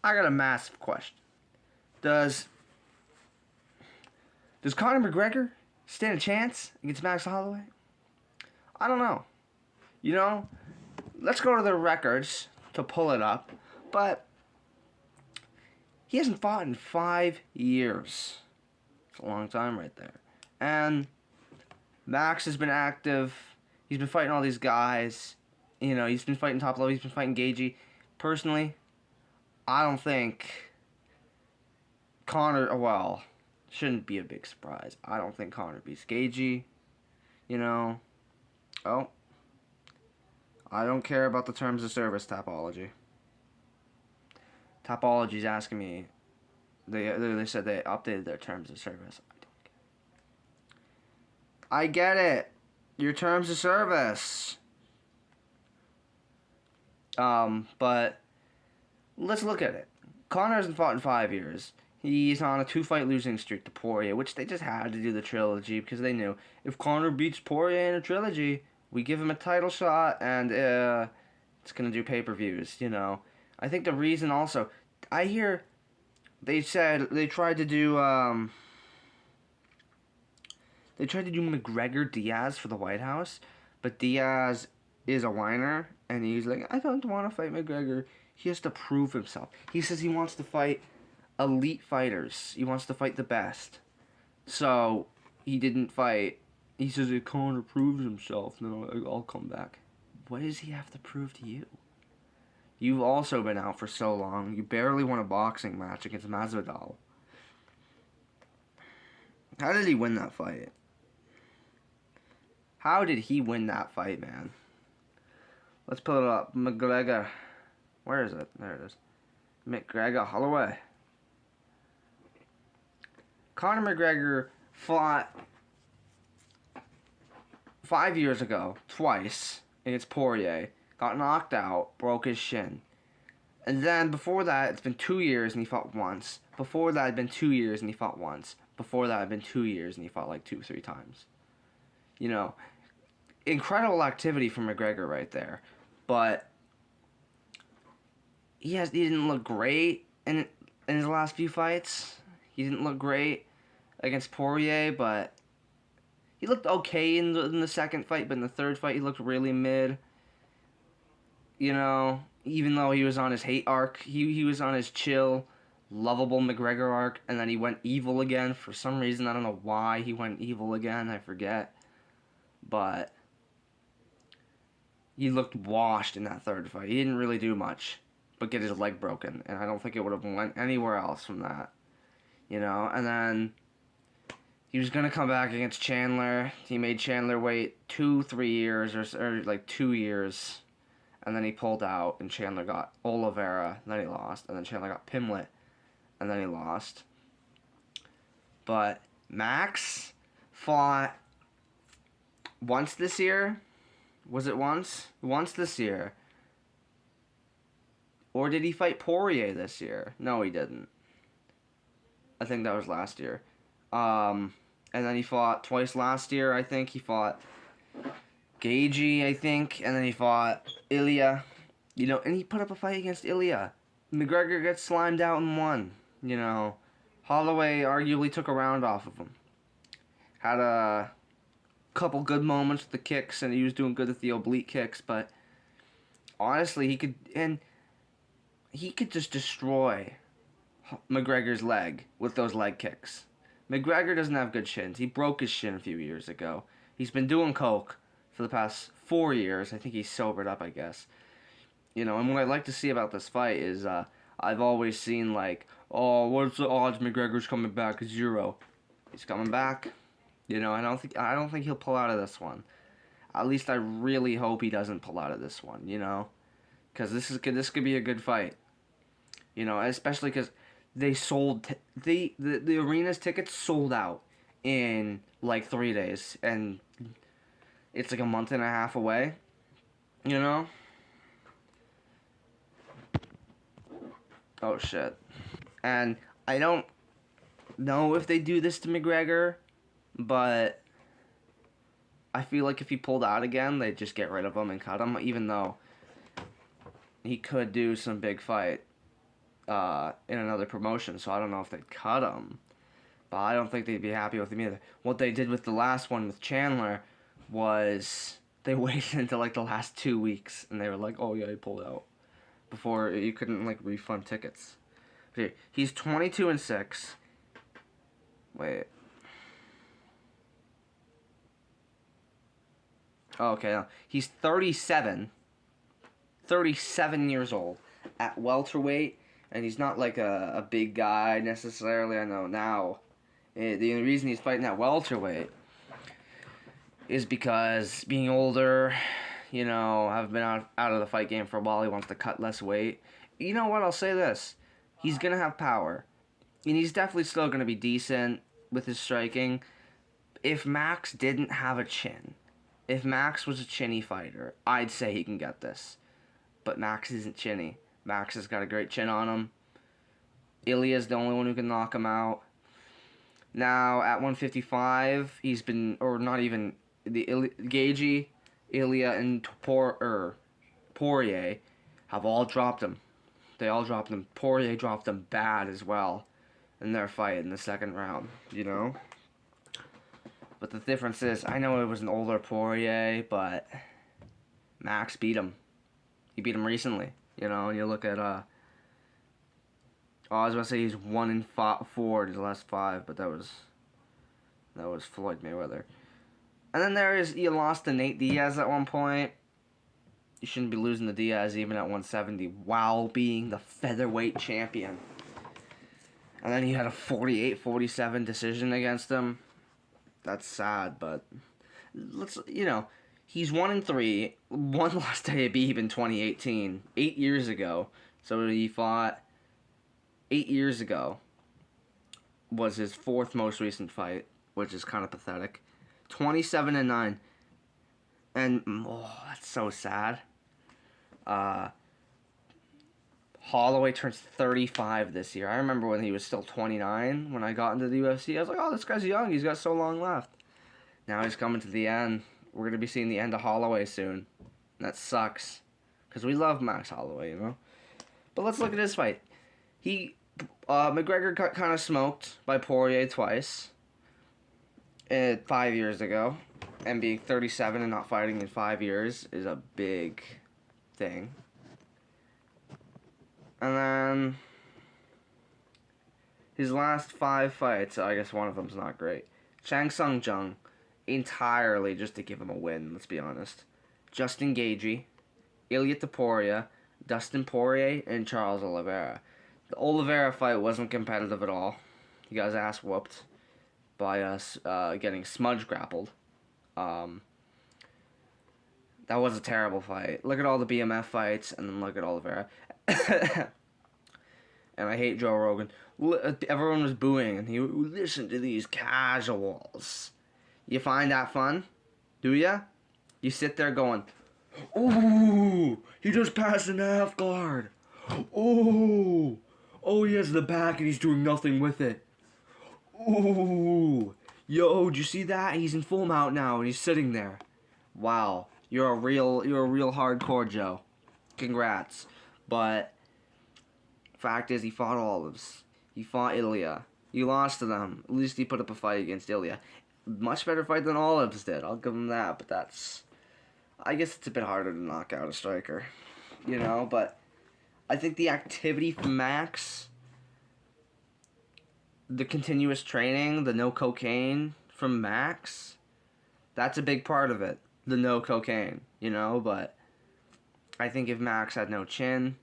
I got a massive question. Does Conor McGregor stand a chance against Max Holloway? I don't know. You know, let's go to the records to pull it up. But he hasn't fought in 5 years. It's a long time right there. And Max has been active. He's been fighting all these guys. You know, he's been fighting top level. He's been fighting Gagey. Personally, I don't think Conor, well, shouldn't be a big surprise. I don't think Conor beats Gagey. You know. Oh. I don't care about the terms of service, Tapology. Tapology's asking me. They said they updated their terms of service. I get it. Your terms of service. But let's look at it. Conor hasn't fought in 5 years. He's on a 2-fight losing streak to Poirier, which they just had to do the trilogy because they knew if Conor beats Poirier in a trilogy, we give him a title shot and it's gonna do pay-per-views. You know, I think the reason also, I hear they said they tried to do McGregor Diaz for the White House, but Diaz is a whiner and he's like, I don't want to fight McGregor. He has to prove himself. He says he wants to fight elite fighters. He wants to fight the best. So he didn't fight. He says if Conor proves himself, then I'll come back. What does he have to prove to you? You've also been out for so long. You barely won a boxing match against Masvidal. How did he win that fight? How did he win that fight, man? Let's pull it up. McGregor. Where is it? There it is. McGregor, hollway. Conor McGregor fought 5 years ago, twice, against Poirier. Got knocked out, broke his shin. And then before that, it's been 2 years and he fought once. Before that, it'd been 2 years and he fought once. Before that, it'd been 2 years and he fought like 2-3 times. You know, incredible activity from McGregor right there. But he didn't look great in his last few fights. He didn't look great against Poirier, but he looked okay in the second fight, but in the third fight he looked really mid. You know, even though he was on his hate arc, he was on his chill, lovable McGregor arc, and then he went evil again for some reason. I don't know why he went evil again, I forget. But he looked washed in that third fight. He didn't really do much but get his leg broken, and I don't think it would have went anywhere else from that. You know, and then he was going to come back against Chandler. He made Chandler wait 2-3 years, or like 2 years, and then he pulled out, and Chandler got Oliveira, and then he lost, and then Chandler got Pimlet, and then he lost. But Max fought once this year. Was it once? Once this year. Or did he fight Poirier this year? No, he didn't. I think that was last year. And then he fought twice last year, I think. He fought Gagey, I think. And then he fought Ilya. You know, and he put up a fight against Ilya. McGregor gets slimed out and won. You know, Holloway arguably took a round off of him. Had a couple good moments with the kicks, and he was doing good with the oblique kicks, but honestly, he could just destroy McGregor's leg with those leg kicks. McGregor doesn't have good shins. He broke his shin a few years ago. He's been doing coke for the past 4 years. I think he's sobered up, I guess. You know, and what I like to see about this fight is I've always seen like, oh, what's the odds McGregor's coming back? 0. He's coming back. You know, I don't think he'll pull out of this one. At least I really hope he doesn't pull out of this one, you know? Because this could be a good fight. You know, especially because they sold... the arena's tickets sold out in like 3 days. And it's like a month and a half away. You know? Oh, shit. And I don't know if they do this to McGregor, but I feel like if he pulled out again, they'd just get rid of him and cut him, even though he could do some big fight. in another promotion, so I don't know if they'd cut him. But I don't think they'd be happy with him either. What they did with the last one with Chandler was they waited until like the last 2 weeks, and they were like, "Oh yeah, he pulled out," before you couldn't like refund tickets. Here, he's 22-6. Wait. Oh, okay, no. He's 37 years old at welterweight, and he's not like a big guy necessarily. I know now. The only reason he's fighting at welterweight is because being older, I've been out of the fight game for a while. He wants to cut less weight. You know what? I'll say this: he's gonna have power, and he's definitely still gonna be decent with his striking. If Max didn't have a chin, if Max was a chinny fighter, I'd say he can get this. But Max isn't chinny. Max has got a great chin on him. Ilya's the only one who can knock him out. Now at 155, he's been, or not even Gaethje, Ilya, and Poirier have all dropped him. They all dropped him. Poirier dropped him bad as well in their fight in the second round. But the difference is, I know it was an older Poirier, but Max beat him. He beat him recently. And you look at I was about to say he's 1-4 in his last 5, but that was Floyd Mayweather. And then you lost to Nate Diaz at one point. You shouldn't be losing to Diaz even at 170 while being the featherweight champion. And then you had a 48-47 decision against him. That's sad, but he's 1-3. One lost to Habib in 2018, 8 years ago. So he fought 8 years ago. Was his 4th most recent fight, which is kind of pathetic. 27-9, and that's so sad. Holloway turns 35 this year. I remember when he was still 29 when I got into the UFC. I was like, oh, this guy's young. He's got so long left. Now he's coming to the end. We're going to be seeing the end of Holloway soon. And that sucks. Because we love Max Holloway, But let's look at his fight. McGregor got kind of smoked by Poirier twice 5 years ago. And being 37 and not fighting in 5 years is a big thing. And then his last 5 fights, I guess one of them's not great. Shang Tsung Jung, entirely just to give him a win, let's be honest. Justin Gaethje, Ilia Topuria, Dustin Poirier, and Charles Oliveira. The Oliveira fight wasn't competitive at all. He got his ass whooped by us getting smudge grappled. That was a terrible fight. Look at all the BMF fights, and then look at Oliveira. And I hate Joe Rogan. Everyone was booing, and he listen to these casuals. You find that fun? Do ya? You sit there going, ooh, he just passed an half guard. Oh, he has the back, and he's doing nothing with it. Ooh, yo, did you see that? He's in full mount now, and he's sitting there. Wow, you're a real hardcore Joe. Congrats. But fact is, he fought Olives. He fought Ilya. He lost to them. At least he put up a fight against Ilya. Much better fight than Olives did. I'll give him that. But I guess it's a bit harder to knock out a striker, But I think the activity from Max, the continuous training, the no cocaine from Max, that's a big part of it. The no cocaine, But I think if Max had no chin,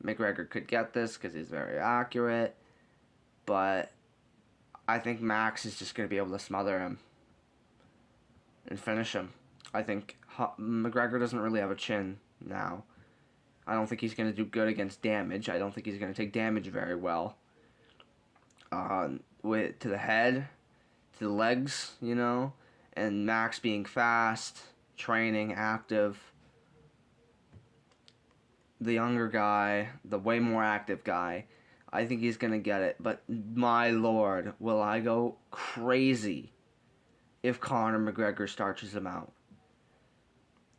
McGregor could get this because he's very accurate. But I think Max is just going to be able to smother him and finish him. I think McGregor doesn't really have a chin now. I don't think he's going to do good against damage. I don't think he's going to take damage very well. To the head, to the legs, And Max being fast, training, active. The younger guy, the way more active guy, I think he's going to get it. But my lord, will I go crazy if Conor McGregor starches him out.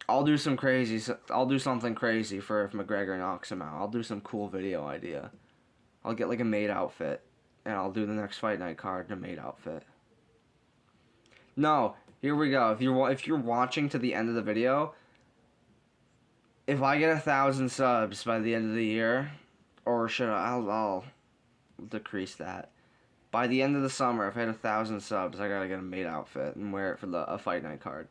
I'll do something crazy for if McGregor knocks him out. I'll do some cool video idea. I'll get like a maid outfit, and I'll do the next fight night card in a maid outfit. No, here we go. If you're watching to the end of the video, if I get 1,000 subs by the end of the year, or should I'll decrease that. By the end of the summer, if I hit 1,000 subs, I gotta get a maid outfit and wear it for a fight night card.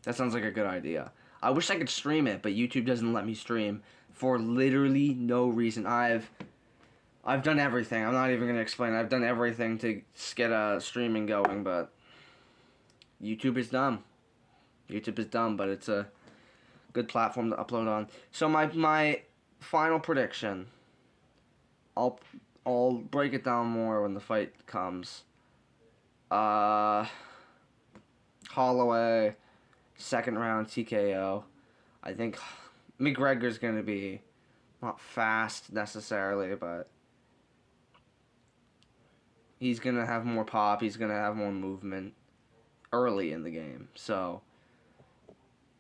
That sounds like a good idea. I wish I could stream it, but YouTube doesn't let me stream for literally no reason. I've done everything. I'm not even gonna explain. I've done everything to get a streaming going, but YouTube is dumb. YouTube is dumb, but it's a good platform to upload on. So my final prediction. I'll break it down more when the fight comes. Holloway, second round TKO. I think McGregor's gonna be not fast necessarily, but he's gonna have more pop. He's gonna have more movement early in the game. So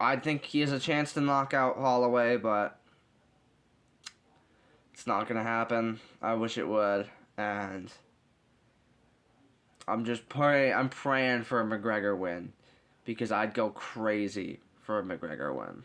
I think he has a chance to knock out Holloway, but it's not gonna happen. I wish it would, and I'm praying for a McGregor win, because I'd go crazy for a McGregor win.